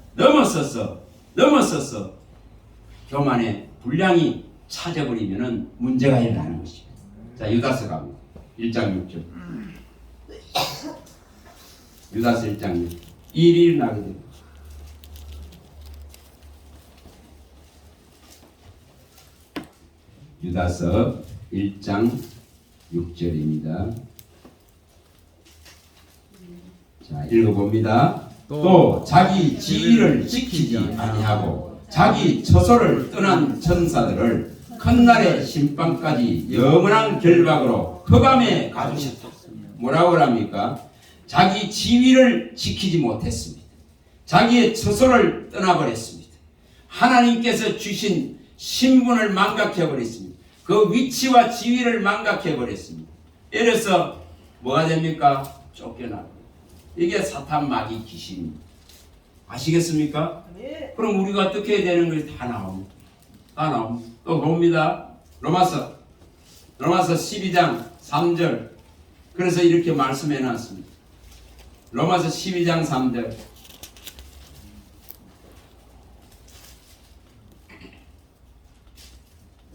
교만의 분량이 찾아버리면 문제가 일어나는 것입니다. 자 유다서 갑니다. 1장 6절 유다서 1장 6절 이 일이 일어나게 됩니다. 유다서 1장 6절입니다. 자 읽어봅니다. 또 자기 지위를 지키지 아니하고 자기 처소를 떠난 천사들을 큰 날의 심판까지 영원한 결박으로 흑암에 가두셨다. 뭐라고 합니까? 자기 지위를 지키지 못했습니다. 자기의 처소를 떠나버렸습니다. 하나님께서 주신 신분을 망각해버렸습니다. 그 위치와 지위를 망각해버렸습니다. 이래서 뭐가 됩니까? 쫓겨나고. 이게 사탄 마귀 귀신입니다. 아시겠습니까? 그럼 우리가 어떻게 해야 되는 것이 다 나옵니다. 다 나옵니다. 또 봅니다. 로마서 12장 3절. 그래서 이렇게 말씀해 놨습니다. 로마서 12장 3절.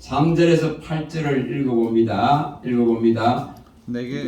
3절에서 8절을 읽어봅니다.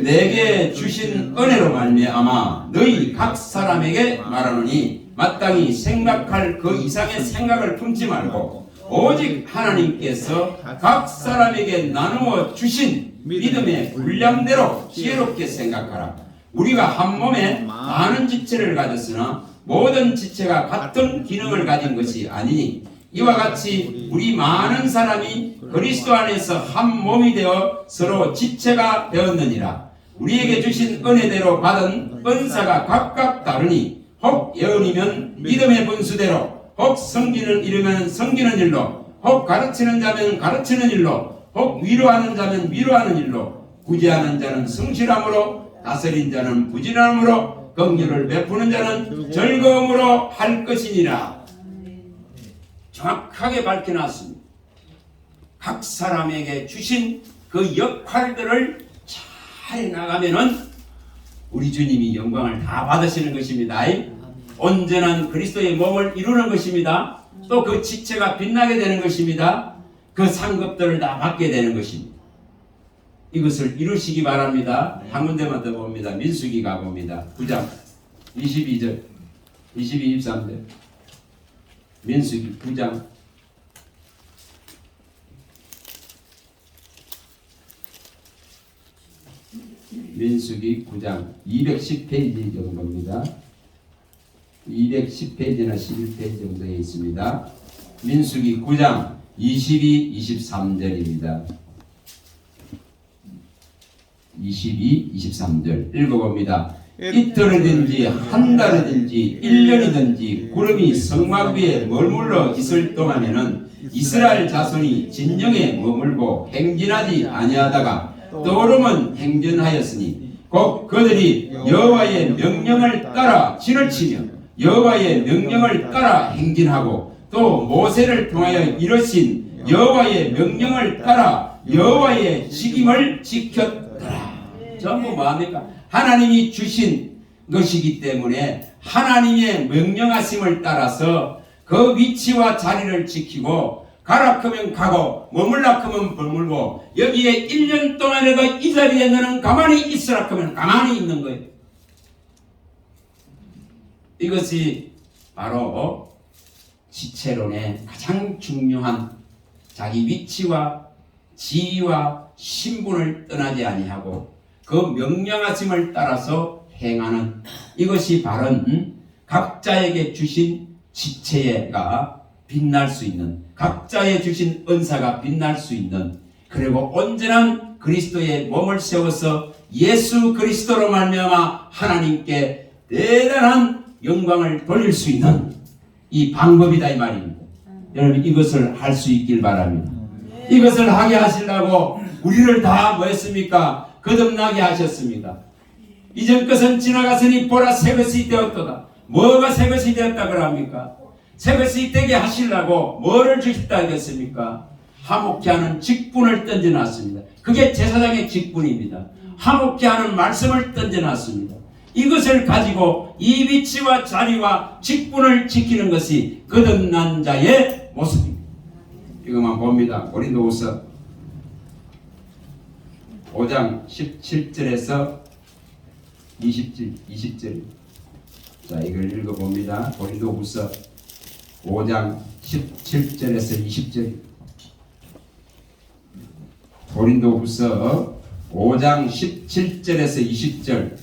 내게 주신 은혜로 말미암아 너희 각 사람에게 말하노니 마땅히 생각할 그 이상의 생각을 품지 말고 오직 하나님께서 각 사람에게 나누어 주신 믿음의 분량대로 지혜롭게 생각하라. 우리가 한 몸에 많은 지체를 가졌으나 모든 지체가 같은 기능을 가진 것이 아니니 이와 같이 우리 많은 사람이 그리스도 안에서 한 몸이 되어 서로 지체가 되었느니라. 우리에게 주신 은혜대로 받은 은사가 각각 다르니 혹 예언이면 믿음의 분수대로, 혹 섬기는 일이면 섬기는 일로, 혹 가르치는 자면 가르치는 일로, 혹 위로하는 자면 위로하는 일로, 구제하는 자는 성실함으로, 다스린 자는 부지런함으로, 긍휼을 베푸는 자는 즐거움으로 할 것이니라. 정확하게 밝혀놨습니다. 각 사람에게 주신 그 역할들을 잘 해나가면은 우리 주님이 영광을 다 받으시는 것입니다. 온전한 그리스도의 몸을 이루는 것입니다. 또 그 지체가 빛나게 되는 것입니다. 그 상급들을 다 받게 되는 것입니다. 이것을 이루시기 바랍니다. 한 군데만 더 봅니다. 민수기 가봅니다. 9장 22절 22, 23절 민수기 9장 민수기 9장 210페이지 정도입니다. 210페이지나 11페이지 정도에 있습니다. 민수기 9장 22, 23절입니다. 22, 23절 읽어봅니다. 이틀이든지 한 달이든지 1년이든지 구름이 성막 위에 머물러 있을 동안에는 이스라엘 자손이 진영에 머물고 행진하지 아니하다가 떠오르면 행진하였으니 곧 그들이 여호와의 명령을 따라 진을 치며 여호와의 명령을 따라 행진하고 또 모세를 통하여 이르신 여호와의 명령을 따라 여호와의 직임을 지켰더라. 전부 뭐합니까? 하나님이 주신 것이기 때문에 하나님의 명령하심을 따라서 그 위치와 자리를 지키고 가라 크면 가고 머물라 크면 머물고 여기에 1년 동안에도 이 자리에 너는 가만히 있으라 크면 가만히 있는 거예요. 이것이 바로 지체론의 가장 중요한 자기 위치와 지위와 신분을 떠나지 아니하고 그 명령하심을 따라서 행하는 이것이 바로 각자에게 주신 지체가 빛날 수 있는 각자에 주신 은사가 빛날 수 있는 그리고 온전한 그리스도의 몸을 세워서 예수 그리스도로 말미암아 하나님께 대단한 영광을 돌릴 수 있는 이 방법이다 이 말입니다. 여러분 이것을 할 수 있길 바랍니다. 이것을 하게 하시려고 우리를 다 뭐 했습니까? 거듭나게 하셨습니다. 이전 것은 지나갔으니 보라 새 것이 되었도다. 뭐가 새 것이 되었다 그럽니까? 새 것이 되게 하시려고 뭐를 주셨다 하겠습니까? 화목케 하는 직분을 던져놨습니다. 그게 제사장의 직분입니다. 화목케 하는 말씀을 던져놨습니다. 이것을 가지고 이 위치와 자리와 직분을 지키는 것이 거듭난 자의 모습입니다. 이것만 봅니다. 고린도후서 5장 17절에서 20절. 자, 이걸 읽어봅니다. 고린도후서 5장 17절에서 20절. 고린도후서 5장 17절에서 20절.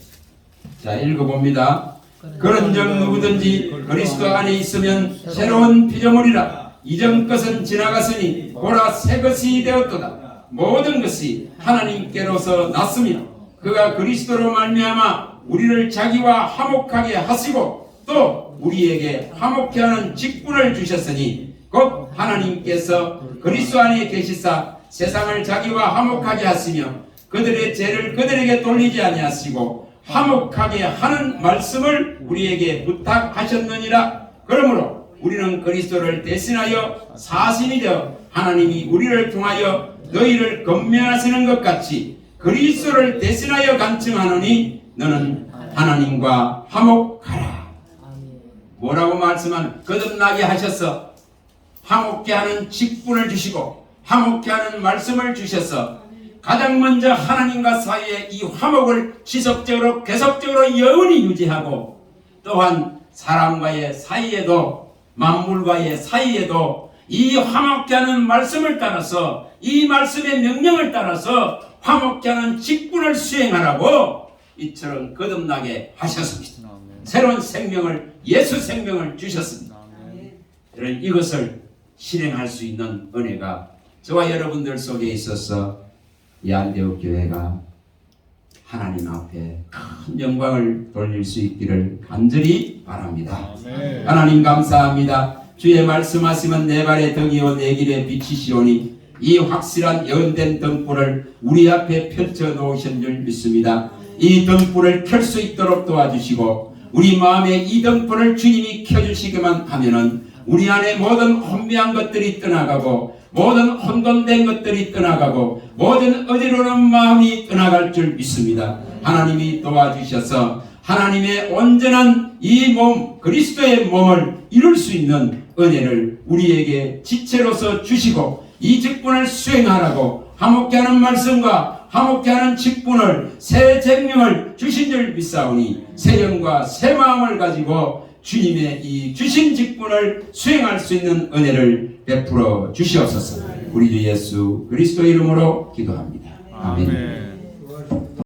자, 읽어봅니다. 그런즉 누구든지 그리스도 안에 있으면 새로운 피조물이라. 이전 것은 지나갔으니 보라 새 것이 되었도다. 모든 것이 하나님께로서 났으며 그가 그리스도로 말미암아 우리를 자기와 화목하게 하시고 또 우리에게 화목케 하는 직분을 주셨으니 곧 하나님께서 그리스도 안에 계시사 세상을 자기와 화목하게 하시며 그들의 죄를 그들에게 돌리지 아니하시고 화목하게 하는 말씀을 우리에게 부탁하셨느니라. 그러므로 우리는 그리스도를 대신하여 사신이 되어 하나님이 우리를 통하여 너희를 건면하시는 것 같이 그리스도를 대신하여 간청하노니 너는 하나님과 화목하라. 뭐라고 말씀하는? 거듭나게 하셔서 화목케 하는 직분을 주시고 화목케 하는 말씀을 주셔서 가장 먼저 하나님과 사이의 이 화목을 지속적으로 계속적으로 영원히 유지하고 또한 사람과의 사이에도 만물과의 사이에도 이 화목케 하는 말씀을 따라서 이 말씀의 명령을 따라서 화목케 하는 직분을 수행하라고 이처럼 거듭나게 하셨습니다. 새로운 생명을 예수 생명을 주셨습니다. 그런 이것을 실행할 수 있는 은혜가 저와 여러분들 속에 있어서 이 안디옥 교회가 하나님 앞에 큰 영광을 돌릴 수 있기를 간절히 바랍니다. 하나님 감사합니다. 주의 말씀하시면 내 발의 등이요 내 길에 빛이시오니 이 확실한 예언된 등불을 우리 앞에 펼쳐 놓으신 줄 믿습니다. 이 등불을 켤 수 있도록 도와주시고 우리 마음에 이 등불을 주님이 켜주시기만 하면은 우리 안에 모든 혼미한 것들이 떠나가고 모든 혼돈된 것들이 떠나가고 모든 어디로는 마음이 떠나갈 줄 믿습니다. 하나님이 도와주셔서 하나님의 온전한 이 몸 그리스도의 몸을 이룰 수 있는 은혜를 우리에게 지체로서 주시고 이 직분을 수행하라고 화목케 하는 말씀과 화목케 하는 직분을 새 생명을 주신 줄 믿사오니 새 영과 새 마음을 가지고 주님의 이 주신 직분을 수행할 수 있는 은혜를 베풀어 주시옵소서. 우리 주 예수 그리스도 이름으로 기도합니다. 아멘.